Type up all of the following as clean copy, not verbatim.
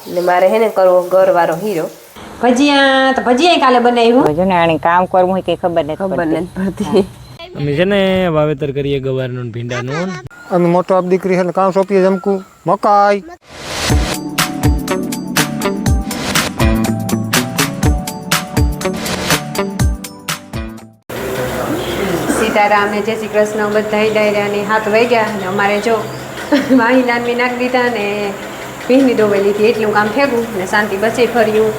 ને મારે હે ને કરવો ઘરવાળો હીરો ભજીયા. તો ભજીયા કાલે બનાવ્યું જો ને આને કામ કરવું હોય કે ખબર નથી પડતી. અમે છે ને વાવેતર કરીએ ગવારનું ભીંડાનું. અમે મોટો આપ દીકરી છે ને કામ સોંપીએ જમકું મકાઈ. સીતારામ ને જય શ્રી કૃષ્ણ બધા ડાયરાની હાથ વહી ગયા અને અમારે જો વાહી નાનવી નાખી દીધા ને ભીંડી ડોવેલી હતી એટલું કામ ફેંકું ને શાંતિ બચી ફર્યું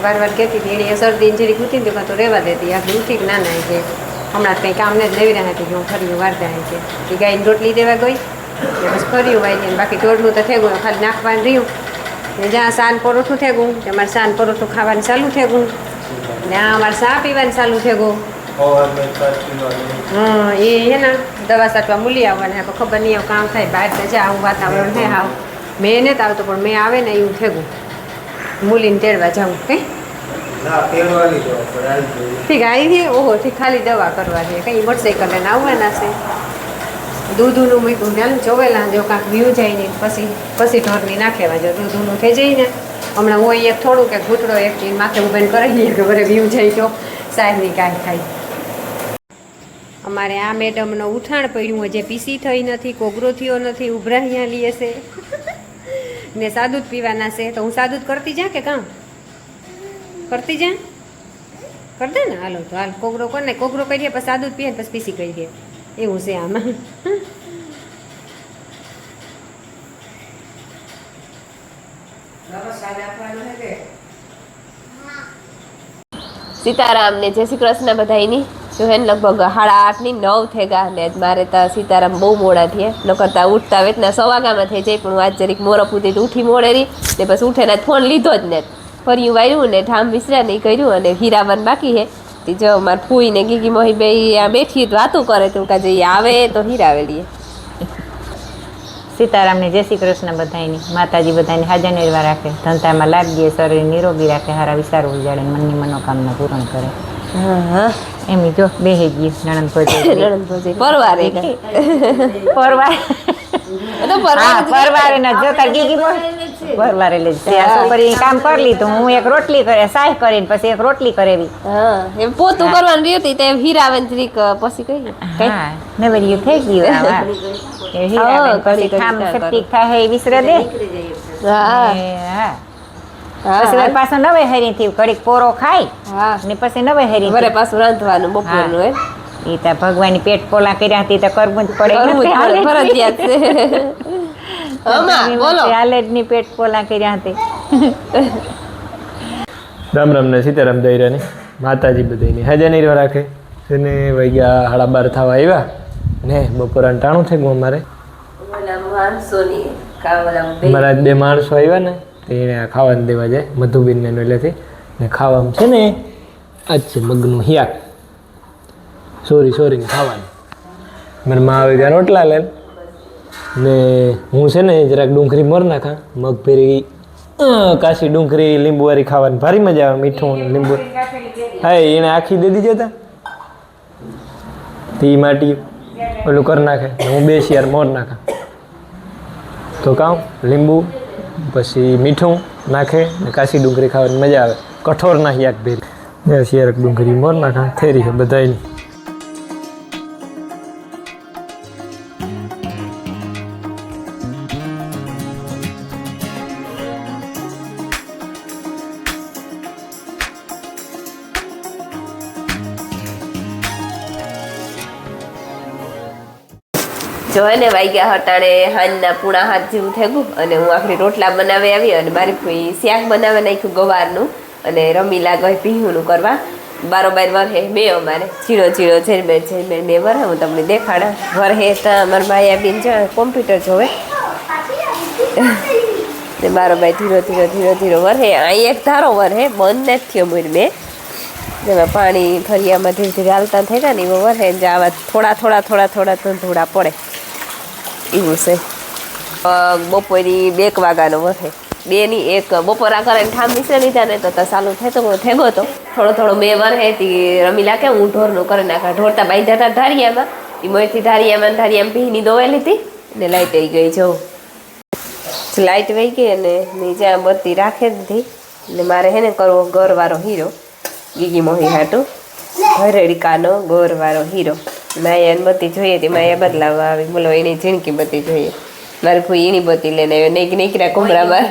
વાર કહેતી હતી એની શરદી જેરી કૂતી હતી તો રહેવા દેતી આખી ઉઠી ના ના કે હમણાં કંઈ કામ ને જ લેવી રહ્યા હતી કે હું ફર્યું વારતા કે ગાયને રોટલી દેવા ગઈ ને બસ ફર્યું વાઈ બાકી ઢોરનું તો થઈ ગયું ખાલી નાખવાનું રહ્યું ને જ્યાં સાન પરોઠું થઈ ગયું અમારે સાન પરોઠું ખાવાનું ચાલુ થઈ ગયું ને આ અમારે ચા પીવાનું ચાલુ થઈ ગયું. એ હે ને દવા સાટવા મૂલી આવવાના ખબર નહીં એવું કામ થાય બહાર તો જા આવું વાતાવરણ હે હાવ મેં નથી આવતો પણ મેં આવે ને એવું થયું મૂલીને તેડવા જાઉં કંઈ ઠીક આવી ઓહો ઠીક ખાલી દવા કરવા છે કંઈ મોટરસાઇકલ લઈને આવવાના છે દૂધનું મૂક્યું ને જોવેલા જો કાંક વ્યૂ જાય ને પછી ઢોરની નાખેવા જો દૂધનું થઈ જાય ને હમણાં હું એક થોડું કે ઘૂંટડો એક માથે ઊભાઈને કરાવીએ કે બરે વ્યૂ જાય તો સાહેબની કાંઈ થાય. અમારે આ મેડમનો ઉઠાણ પડ્યું હજી પીસી થઈ નથી કોગરો થયો નથી ઉભરા અહીંયા લઈએ છે ને સાદું જ પીવાના છે તો હું સાદું જ કરતી જા કે કામ કરતી જા કર દે ને હાલો તો હાલ કોગરો કોને કોગરો કરીએ પછી સાદું જ પીએ પછી પીસી કરીએ એવું છે આમાં. સીતારામ ને જય શ્રી કૃષ્ણ બધાની જો હે ને લગભગ 8:30 થઈ ગયા ને મારે તો સીતારામ બહુ મોડા થયા ન કરતા ઉઠતા વેતના 1:15 વાગ્યામાં થઈ જાય પણ હું આજ જરીક મોરપ ઉઠી ઉઠી મોડેરી ને પછી ઉઠે ને ફોન લીધો જ ને ફર્યું વાર્યું ને ઠામ વિસરા નહીં કર્યું અને હીરાવન બાકી હે તે જો મારે ફૂઈ ને ગીગી મોહી બે આ બેઠી વાતું કરે તો કાજે આવે તો હીરાવેલીએ. સીતારામ ને જય શ્રી કૃષ્ણ બધાની માતાજી બધાની હાજર નિર્વા રાખે ધંધામાં લાગીએ શરીર નિરોગી રાખે હારા વિચારો ઉજાડે મનની મનોકામના પૂર્ણ કરે. હા એમ જો બેહી ગયું નણંદ ભોજે પરવારે પરવારે ના જોતા ગીગી પરવારે લે છોકરી કામ કરી લીધું હું એક રોટલી કરે સાહ કરીને પછી એક રોટલી કરેવી. હા એમ પોતું કરવાનું રહ્યું હતી તે હીરાવન જરીક પછી કહી હા નવરિયું થઈ ગયું આ એ હીરાવન પછી કામ સક્તિ થાય એ વિસરે દે. હા પછી પાછો નવે હેરી થી ઘડીક પોરો ખાય ને પછી નવે હેરી વરે પાછું રાંધવાનું બપોરનું હે ઈ તો ભગવાનની પેટ પોલા કર્યા હતી તો કરવું જ પડે ફરજિયાત છે. બોલો હાલે જ ની પેટ પોલા કર્યા હતી. રામ રામ ને સીતારામ દૈરાની માતાજી બધાની હાજર નિર્વા રાખે એને વાગ્યા 12:30 થવા આવ્યા ને બપોરાનું ટાણું થઈ ગયું અમારે મારા 2 માણસો આવ્યા ને એને ખાવાનું દેવા જાય મધુબીનને એટલેથી ને ખાવામાં છે ને આજ છે મગનું હિયાક સોરી ને ખાવાનું મારે માં આવે ત્યાં રોટલા લે ને હું છે ને જરાક ડુંગળી મોર નાખા મગ ફેરી કાશી ડુંગળી લીંબુવાળી ખાવાની ભારી મજા આવે મીઠું લીંબુ હા એને આખી દે દીધી હતા તે માટી ઓલું કરી નાખે હું 2 શિયાર મોર નાખા તો કામ લીંબુ પછી મીઠું નાખે ને કાશી ડુંગળી ખાવાની મજા આવે કઠોર ના યાક ભેરી શિયાર ડુંગળી મોર નાખા થઈ રહી છે બધાની. જો ને વાગ્યા હટાણે હાંજના 7:30 જેવું થઈ ગયું અને હું આખરી રોટલા બનાવી આવી અને મારી ફૂઈ શાક બનાવી નાખ્યું ગવારનું અને રમીલા ગઈ પીહુંનું કરવા બારોબાર વરહે મેં અમારે ચીડો ઝેરમેર મેં વરહે હું તમને દેખાડા વરહે ત્યાં અમારા માયાબીન છે કોમ્પ્યુટર જોવે ને બારોબાર ધીરો વરહે અહીં એક ધારો વરહે બંધ નથી થયો બોલ મેં જેમાં પાણી ફરિયામાં ધીરે ધીરે હાલતા થઈ ગયા ને એવો વરહે આવા થોડા ધૂળા પડે એવું છે. બપોરી 2 વાગ્યાનો વરસે 2 ની 1 બપોરા કરીને ઠામ મિશ્ર લીધા ને તો ચાલુ થાય તો થેગો તો થોડો મેં વરસે રમીલા કે હું ઢોરનું કરી નાખા ઢોરતા બાંધ્યા હતા ધારિયામાં એ મોયથી ધારિયામાં પીની દોવાઈ લીધી ને લાઈટ આવી ગઈ જો લાઈટ વહી ગઈ અને નીચે બત્તી રાખે દીધી ને મારે હે ને કરવો ગોરવાળો હીરો ગીગી મોહી હાટું ભરેડીકાનો ગોરવાળો હીરો માયા બત્તી જોઈએ તે માયા બદલાવવા આવી બોલો એની ઝીણકી બત્તી જોઈએ મારી ફૂઈ એની બત્તી લઈને આવ્યો નીકળ્યા કુમરામાં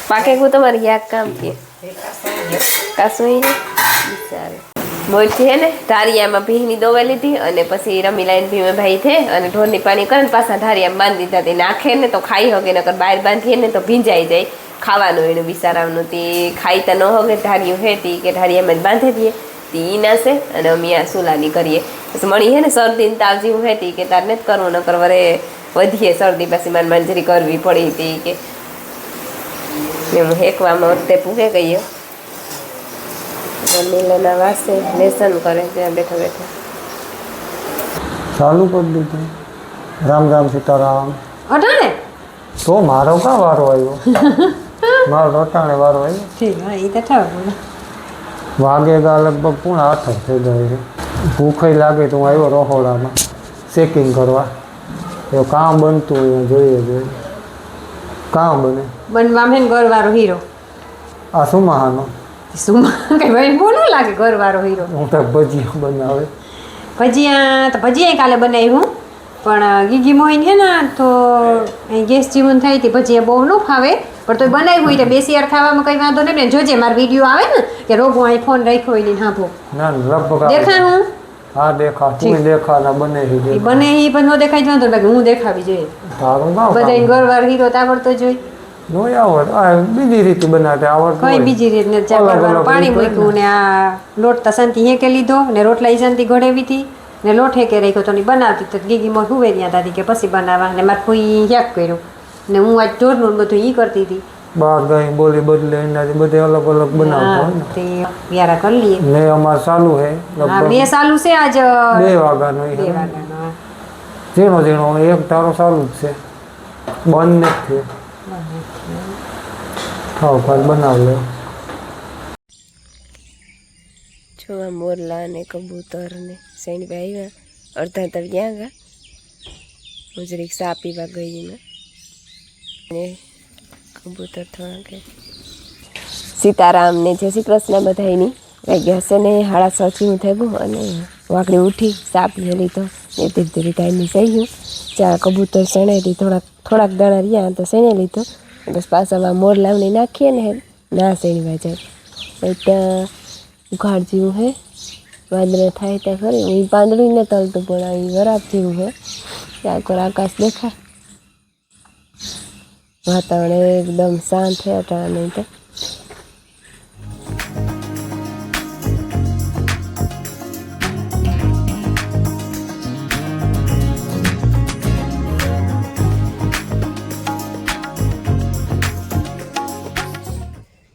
પાકે હું તમારે યાદ કામ કે કાસું ચાલે મોરથી હે ને ધારિયામાં ભીની દોવા લીધી અને પછી રમી લાઈને ભીમે ભાઈ થે અને ઢોરની પાણી કરે ને પાછા ધારિયામાં બાંધી દીધા તે નાખે ને તો ખાઈ હગે નકર બહાર બાંધીએ ને તો ભીંજાઈ જાય ખાવાનું એનું બિચારાનું તે ખાઈ તો ન હગે ધારિયું હે તી કે ધારિયામાં જ બાંધી દઈએ તી ઈ નાશે અને અમે આ સુલાની કરીએ પછી મળી હે ને શરદી તાવ જેવું હે તી કે તાર ને જ કરવું નકર વરે વધીએ શરદી પછી માંજરી કરવી પડી હતી કે હું હેકવામાં વખતે પૂગે ગયો મિલના વાસે લેસન કરે ત્યાં બેઠા બેઠા ચાલુ કરી દીધું રામ રામ સીતારામ અટાણે તો મારો કા વારો આવ્યો મારો અટાણે વારો આવ્યો ઠીક હા એ તો ઠાવ વાગેગા લગભગ પૂણા 8 થઈ ગઈ છે ભૂખ લાગે તો હું આવ્યો રહોડામાં ચેકિંગ કરવા એ કામ બનતું હોય જોઈએ કામ બને બનવામાં હે ને ગોરવાળો હીરો આ સુમાહાનો શું કઈ ભાઈ બોલું લાગે ગોરવાળો હીરો હું તો ભજીયા બનાવે ભજીયા કાલે બનાવી હું પણ ગીગી મોહીને હે ને તો ગેસ જીવન થાય તે ભજીયા બહુ ન ફાવે પણ તો બનાવી હોય તો બેસી યાર ખાવામાં કઈ વાંધો નહીં ને જોજે મારો વિડીયો આવે ને કે રોગો અહીં ફોન રાખ્યો હોય ને હાંભો ના લગભગ દેખાય હું હા દેખા તું દેખા ના બને એ બને એ પણ ન દેખાય જ વાંધો બાકી હું દેખાવી જોઈએ તારું ના બધા ગોરવાળો હીરો તો આવડતો જોઈ નો આવડ આ બીજી રીતે બનાવતે આવડ કઈ બીજી રીત ને ચાકરવાનું પાણી મૂક્યું ને આ લોટ તો શાંતિ હેકે લીધો ને રોટલા શાંતિ ઘોડેવી હતી ને લોટ હેકે રાખ્યો તો બનાવતી તો ગીગીમાં હુવે ત્યાં દાદી કે પછી બનાવવા ને મારે ફૂઈ હેક કર્યો ને હું આજ ઢોરનું બધું ઈ કરતી હતી બહાર ગઈ બોલી બદલે એનાથી બધે અલગ અલગ બનાવતો હોય ને તે યારા કરી લઈએ ને અમાર ચાલુ હે હા બે સાલું છે આજ 2 વાગ્યાનો 2 વાગ્યાનો ઝીણો ઝીણો એક તારો ચાલુ જ છે બંધ નથી ખાવ ખાવ બનાવ લે છોવા મોરલા ને કબૂતર ને સૈન આવ્યા અડધા તો ત્યાં ગયા હું જરીક સા પીવા ગઈ ને કબૂતર થોડા કે સીતારામ ને જય શ્રી કૃષ્ણ બધાની વાગ્યા હશે ને 6:30 જેવું થઈ ગયું અને વાકડી ઉઠી સા પી લીધો ને ધીરે ધીરે ટાઈમની સહી ગયું ચા કબૂતર શેણેલી થોડાક દાણા રહ્યા તો શેણે લીધો બસ પાછામાં મોર લાવને નાખીએ ને ના શેણવા જાય ત્યાં ઉઘાડ જેવું હે વાદળે થાય ત્યાં ખરી હું પાંદડી ને તલતું પણ અહીં વરાપ જેવું હે ત્યાં કોઈ આકાશ દેખાય વાતાવરણ એકદમ શાંત છે અટાણા નહીં તો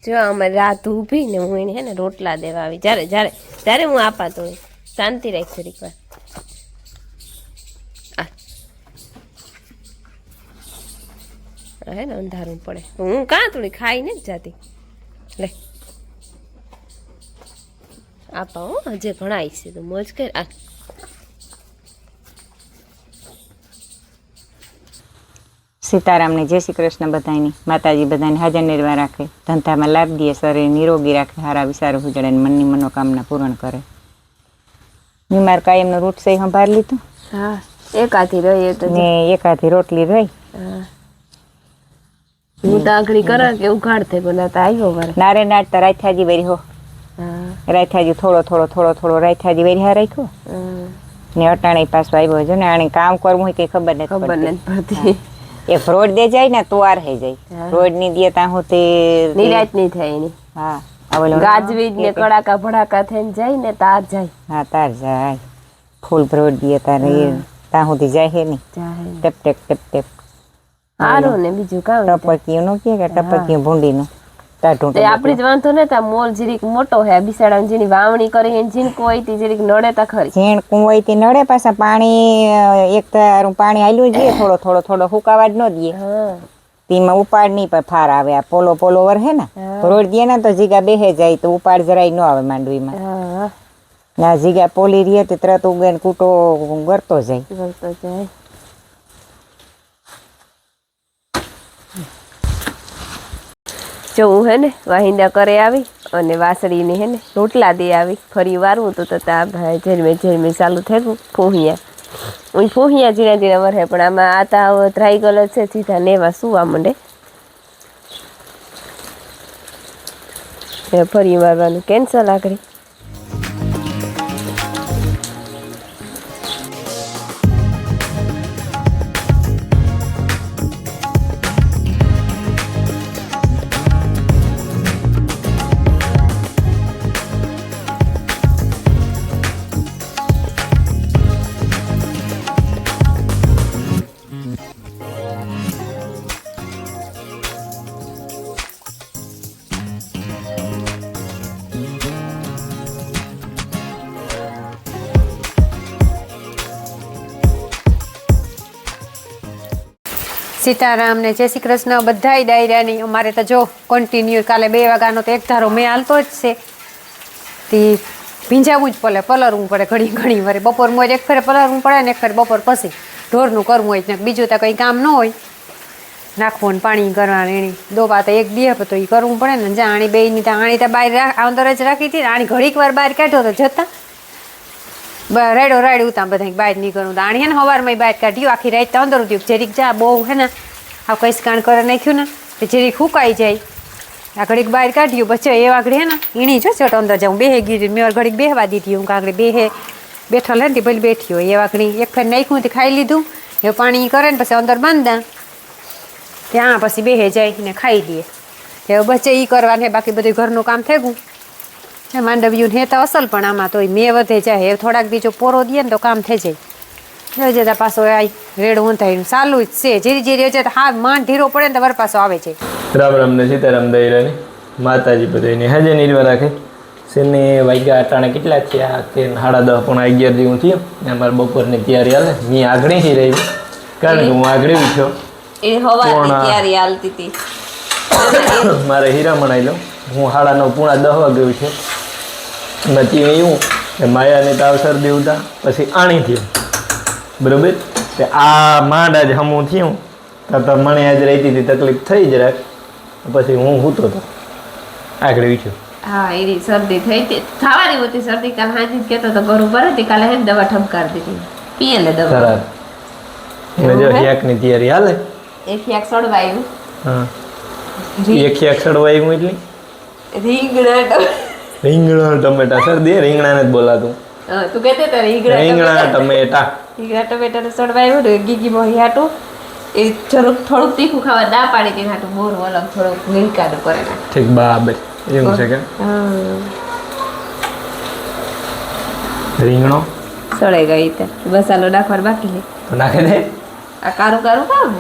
જો અમારી રાત ઊભી ને હું એને હે ને રોટલા દેવા આવી જ્યારે હું આપા તો શાંતિ રાખ થોડીક વાર હે ને અંધારું પડે હું કાં થોડી ખાઈને જ જાતી લે આપા હો હજે ઘણા છે તો મોજ કર આ સીતારામને જય શ્રી કૃષ્ણ બધાની માતાજી બધાને હાજર નિર્વાહ રાખે ધંધામાં લાભ દે શરીર નિરોગી રાખે હારા વિચારો ઉજળે મનની મનોકામના પૂર્ણ કરે બીમાર કાયમનો રૂટ સહી સંભાળી લીધું હા એકાથી રહી તો ને એકાથી રોટલી રહી હું તો આંગળી કરા કે ઉઘાડ થઈ બનાતા આવ્યો મારે નારે નાટ તો રાયથાજી વેરી હો રાયથાજી થોડો રાયથાજી વેરી હા રાખ્યો ને અટાણે પાછો આવ્યો છે ને આને કામ કરવું હોય કઈ ખબર નથી પડતી એક રોડ દે જાય ને તો વાર થઈ જાય રોડ ની દે ત્યાં હોતી નિરાશ નહીં થાય એની હા ગાજવીજ ને કડાકા ભડાકા થઈને જાય ને તાર જાય હા તાર જાય ફૂલ રોડ દે તાર ત્યાં સુધી જાય હે નહીં ટેપ ટેપ ટેપ ટેપ સારું ને બીજું કામ ટપકીયું નું કે ટપકીયું ભૂંડી નું આપડી જ વાંધો ને તા મોલ જીરીક મોટો હે બિસાડા જેની વાવણી કરી જીનકો હોય તી જીરીક નડે તા ખરી જીણકું હોય તી નડે પાછા પાણી એક તારું પાણી આલ્યું જોઈએ થોડો હુકાવા જ ન દે તેમાં ઉપાડ નહીં પણ ફાર આવે આ પોલો વર હે ને રોડ દે ને તો જીગા બેહે જાય તો ઉપાડ જરાય ન આવે માંડવીમાં ના જીગા પોલી રહે તો તરત ઉગે કૂટો ગરતો જાય જો હું હે ને વાહિંદા કરે આવી અને વાસળીને હે ને રોટલા દે આવી ફરી વારવું તો તા ભાઈ ઝેરમે ચાલુ થઈ ગયું ફોહિયા હું ફોહિયા ઝીણા ઝીણા વરહે પણ આમાં આતા ડ્રાય કલર છે સીધા નેવા સુવા માંડે ફરી વારવાનું કેન્સલ આગળ સીતારામ ને જય શ્રી કૃષ્ણ બધાય ડાયરાની અમારે તો જો કન્ટિન્યુ કાલે 2 વાગ્યાનો તો એક ધારો મેં હાલતો જ છે તે ભીંજાવું જ પડે પલરવું પડે ઘણી વાર બપોરમાં એક ફેરે પલરવું પડે ને એક ફેરે બપોર પછી ઢોરનું કરવું હોય ને બીજું તો કંઈ કામ ન હોય નાખવું ને પાણી કરવાનું એની દોપા તો એક દીહ તો એ કરવું પડે ને જ્યાં આણી બેની તો આણી તો બહાર અંદર જ રાખી હતી ને આણી ઘડીક વાર બહાર કાઢ્યો તો જતા રાડ્યો ઉતા બધા બહાર નીકળું આણી હે ને સવારમાં બહાર કાઢ્યું આખી રાત તો અંદર ઉઠ્યું જરીક જા બહુ હે ને આ કઈ કાણ કરે નાખ્યું ને તો જરીક ફૂંકાઈ જાય આ ઘડીક બહાર કાઢ્યું પછી એ વાગડી હે ને ઈણી જો છોટો અંદર જાઉં બેહે ગયું મેં ઘડીક બેહવા દીધી હું કાંકડી બેઠો લે ને ભલે બેઠી હોય એ વાગડી એક ફેર નાખ્યું તે ખાઈ લીધું એ પાણી કરે ને પછી અંદર બાંધા ત્યાં પછી બેહે જાય ને ખાઈ લે હવે બચ્ચે એ કરવાને બાકી બધું ઘરનું કામ થઈ ગયું માંડવ્યું હે તો અસલ પણ આમાં તો મેં વધે જાય એ થોડાક બીજો પોરો દે ને તો કામ થઈ જાય જતા પાછો આ રેડ ઊંધાઈ ચાલુ જ છે જીરી હશે તો હા માંડ ઢીરો પડે ને તો વર પાછો આવે છે રામ રામ ને સીતારામ દઈરાની માતાજી બધાને હાજે નિર્વા રાખે શેને વાગ્યા અટાણે કેટલા થયા કે 10:30 પોણા 11 જેવું થયું ને અમારે બપોરની તૈયારી હાલે મેં આગળથી રહી કારણ કે હું આગળ ઉઠ્યો એ હવાની તૈયારી હાલતી હતી મારે હીરામણ આવેલો હું 9:30 પોણા 10 વાગે ઉઠ્યો પછી એવું કે માયાને તાવ શરદી ઉતા પછી આણી થયું બરોબર તે આ માંડ આજ હમું થયું તો મને આજ રહેતી હતી તકલીફ થઈ જરાક પછી હું સૂતો હતો આગળ ઉઠ્યો હા એની શરદી થઈ હતી થવાની હતી શરદી કાલ હાજી કહેતો તો બરોબર હતી કાલે હે દવા ઠમકાર દીધી પીએ લે દવા ખરાબ એને જો યાકની તૈયારી હાલે એક યાક સડવાયું હા એક યાક સડવાયું એટલે રીંગણા ટમેટા શરદી રીંગણાને જ બોલાતું તું કહેતે તો રીંગણા ટમેટા ટમેટા સડવાયું ને ગીગી મોહી હાટું એ થોડુંક તીખું ખાવા ના પાડી દે હાટું બોર વલમ થોડુંક લીલકાનું કરે ના ઠીક બરાબર એવું છે કે રીંગણો સળે ગઈ તો મસાલો નાખવાનો બાકી છે તો નાખી દે આ કારું કામ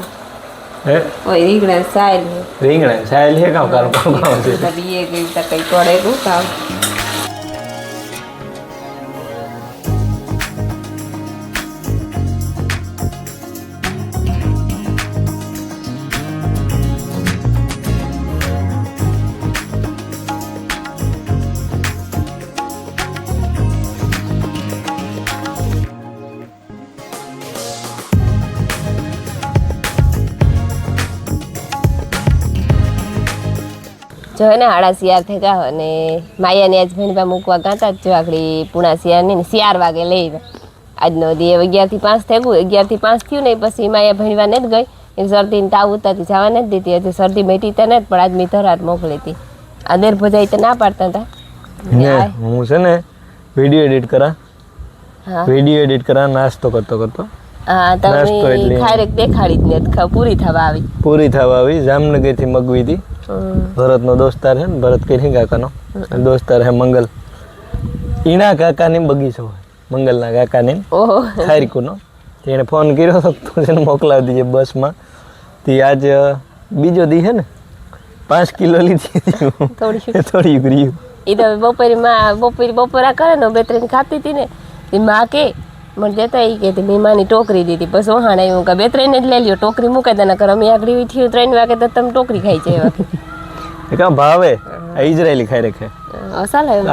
હે ઓય રીંગણા સાયલ છે રીંગણા સાયલ છે કામ કામ છે બીએ ગઈ તો કઈ પડે ગયું કામ જો ને હાડા શિયાર થઈ ગયા અને માયાને આજ ભણવા મૂકવા ગાતા જ જો આગળ પૂણા શિયારની ને 4 વાગે લઈ આજનો દી 11 થી 5 થઈ ગયું 11 થી 5 થયું ને પછી માયા ભણવા ને જ ગઈ એક શરદીને તાવ ઉતારતી જવા નથી દીધી હજી શરદી બેઠી તો ને પણ આજ મેં ધરાત મોકલી હતી આ દેર ભજાઈ તો ના પાડતા હતા હું છે ને વિડીયો એડિટ કરા વિડીયો એડિટ કરા નાસ્તો કરતો હા તમે ખારેક દેખાડી જ ને પૂરી થવા આવી જામનગરથી મગવી હતી ભરતનો દોસ્તાર છે ને ભરત કેરી કાકાનો દોસ્તાર હે મંગલ ઈના કાકાની બગીચો હોય મંગલના કાકાની ખારીકુનો એને ફોન કર્યો તો તું એને મોકલાવી દીજે બસમાં તે આજ બીજો દી હે ને 5 કિલો લીધી થોડી ઉગરી એ તો બપોરા કરે ને 2-3 ખાતી હતી ને એ માં કે મને દેતા એ કે મેં માની ટોકરી દીધી પછી વહાણ આવ્યું કે 2-3 જ લઈ લ્યો ટોકરી મૂકે તને કર અમે આગળ થયું 3 વાગે તો તમે ટોકરી ખાઈ જાય એ કામ ભાવે આ ઇઝરાયલી ખાઈ રાખે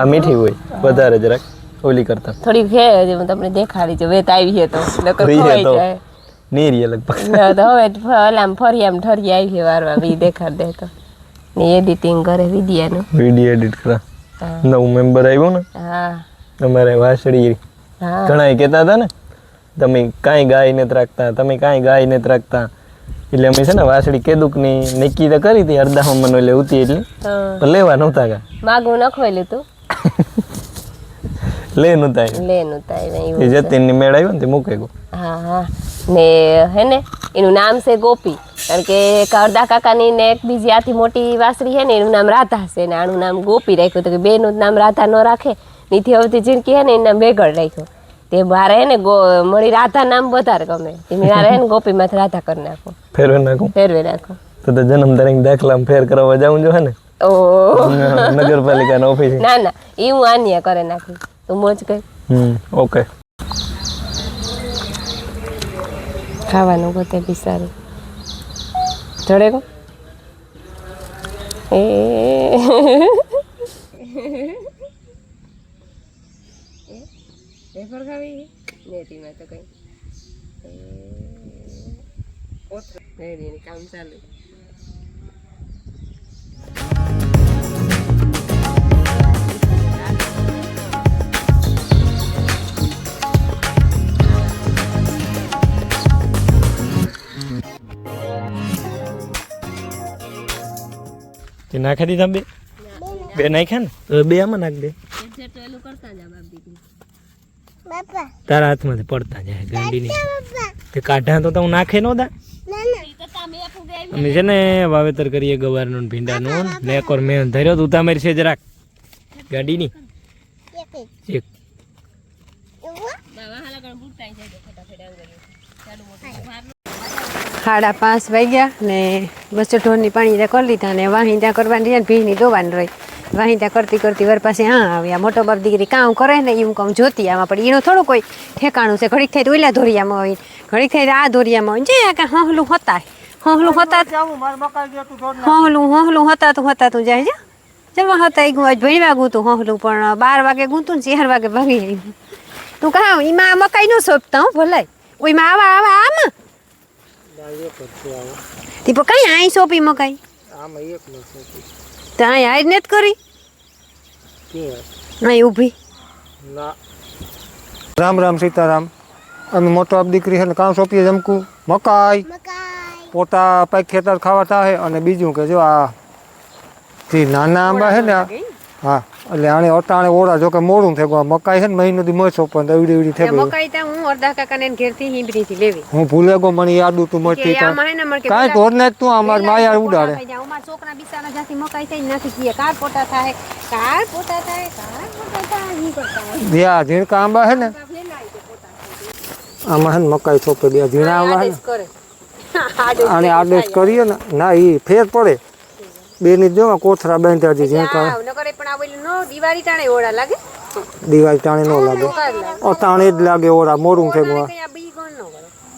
આ મીઠી હોય વધારે જરાક ઓલી કરતા થોડી છે હું તમને દેખાડી છે વેત આવી છે તો નકર ખવાઈ જાય નહીં લગભગ ના તો હવે ઓલામ ફરી આમ ઠરી આવી છે વારવા બી દેખાડ દે તો ને એડિટિંગ કરે વિડિયાનું વિડીયો એડિટ કરા નવું મેમ્બર આવ્યું ને હા અમારે વાસળી હા ઘણા કહેતા હતા ને તમે કાંઈ ગાય નથી રાખતા તમે કાંઈ ગાય નથી રાખતા એટલે અમે છે ને વાસળી કેદુકની નક્કી તો કરી હતી અડધા મને એટલે ઉતી એટલે પણ લેવા નહોતા કા માગું નખવેલું તું લે નહોતા આવ્યા. લે નહોતા આવ્યા એ જતીનની મેળ આવ્યો ને તે મૂકે ગયો હા હા ને હે ને એનું નામ છે ગોપી કારણ કે એક અડધા કાકાની ને એક બીજી આથી મોટી વાસળી છે ને એનું નામ રાધા છે ને આનું નામ ગોપી રાખ્યું તો કે બેનું નામ રાધા ન રાખે નીથી અવધી જિંદગી છે ને એનું નામ વેગળ રાખ્યું તે મારે હે ને મળી રાધા નામ વધારે ગમે તે મારે હે ને ગોપીમાંથી રાધા કરી નાખો ફેરવે નાખું ફેરવી નાખો તો જન્મ તારીખ દાખલામાં ફેર કરવા જવું જો હે ને ઓ નગરપાલિકાના ઓફિસે ના ના એ હું આન્યા કરે નાખી તું મોજ કઈ ઓકે ખાવાનું પોતે બી સારું જોડે કો એ વેફર ખાવી નેતીમાં તો કઈ કામ ચાલુ તે નાખી દીધા બે નાખ્યા ને તો બે આમાં નાખ દે તારા હાથમાંથી પડતા જાય ગાંડીની તે કાઢા તો હું નાખે નો દા અમે છે ને વાવેતર કરીએ ગવારનું ભીંડાનું ને એક વાર મેં ધર્યો તો ઉતામેર છે જરાક ગાડીની એક 5:30 વાગ્યા ને બસો ઢોરની પાણી ત્યાં કરી લીધા ને વાહી ત્યાં કરવાની રહી ને ભીની દોવાની રહી વાહી ત્યાં કરતી કરતી વાર પાસે હા આવ્યા મોટો બાપ દીકરી કામ કરે ને એવું કામ જોતી આમાં પણ એનું થોડું કોઈ ઠેકાણું છે ઘડીક થાય તો ઓલા ધોરિયામાં હોય ઘડીક થાય તો આ ધોરિયામાં હોય જે કાં હહલું હતા હહલું જાય છે જમા હતા એ આજ ભણવા ગૂતું હહલું પણ 12 વાગે ગૂતું ને 4 વાગે ભાગી આવ્યું તું કહા એમાં મકાઈ નો સોંપતા હું ભલાય ઓઈમાં આવા આમાં તી પણ કઈ આઈ સોંપી મકાઈ તો અહીં આજ નથી કરી અહીં ઊભી રામ રામ સીતારામ અમે મોટો આપ દીકરી છે ને કામ સોંપીએ જમકું મકાઈ પોતા પાક ખેતર ખાવા થાય અને બીજું કે જો આ જે નાના આંબા છે ને હા એટલે આને અટાણે ઓળા જો કે મોડું થઈ ગયું મકાઈ છે ને મહિનો દી મોય સોંપવા એવડી એવડી થઈ ગયું મકાઈ તા હું અડધા કાકાને ઘેરથી હિંબરીથી લેવી હું ભૂલે ગયો મને યાદ હતું મોટી કાંઈ ઢોર ને તું અમાર માયા ઉડાડે છોકરા બિસાના જાતી મકાઈ થઈ નથી કીએ કાર પોતા થાય ઈ કરતા હોય જ્યાં ઝીણકા આંબા છે ને આમાં છે ને મકાઈ સોંપે બે ઝીણા આંબા છે ને આને આદેશ કરીએ ને ના એ ફેર પડે બેની જો કોથરા બાંધ્યા છે ઝીણકા દિવાળી ટાણે ઓળા લાગે દિવાળી ટાણે ન લાગે ટાણે જ લાગે ઓળા મોડું થઈ ગયું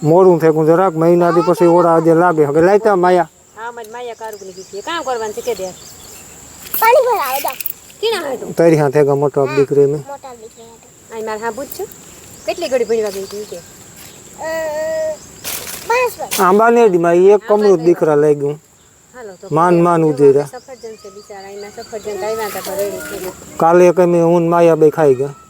મોડું થઈ ગયું જરાક મહિનાથી પછી ઓળા આજે લાગે હવે લાયતા માયા હા માયા કારુકની કીધી કામ કરવાનું છે કે દે પાણી ભરાવે દા કિના હાટો તારી હાથે ગા મોટો દીકરી મે આઈ માર હા પૂછજો કેટલી ઘડી ભણવા ગઈ હતી કે આંબા ને ડી એક કમરું દીકરા લઈ ગયું માન ઉજેરા સફરજન છે બિચારા એના સફરજન આવ્યા હતા રેડી કાલે કઈ હું માયા બે ખાઈ ગયા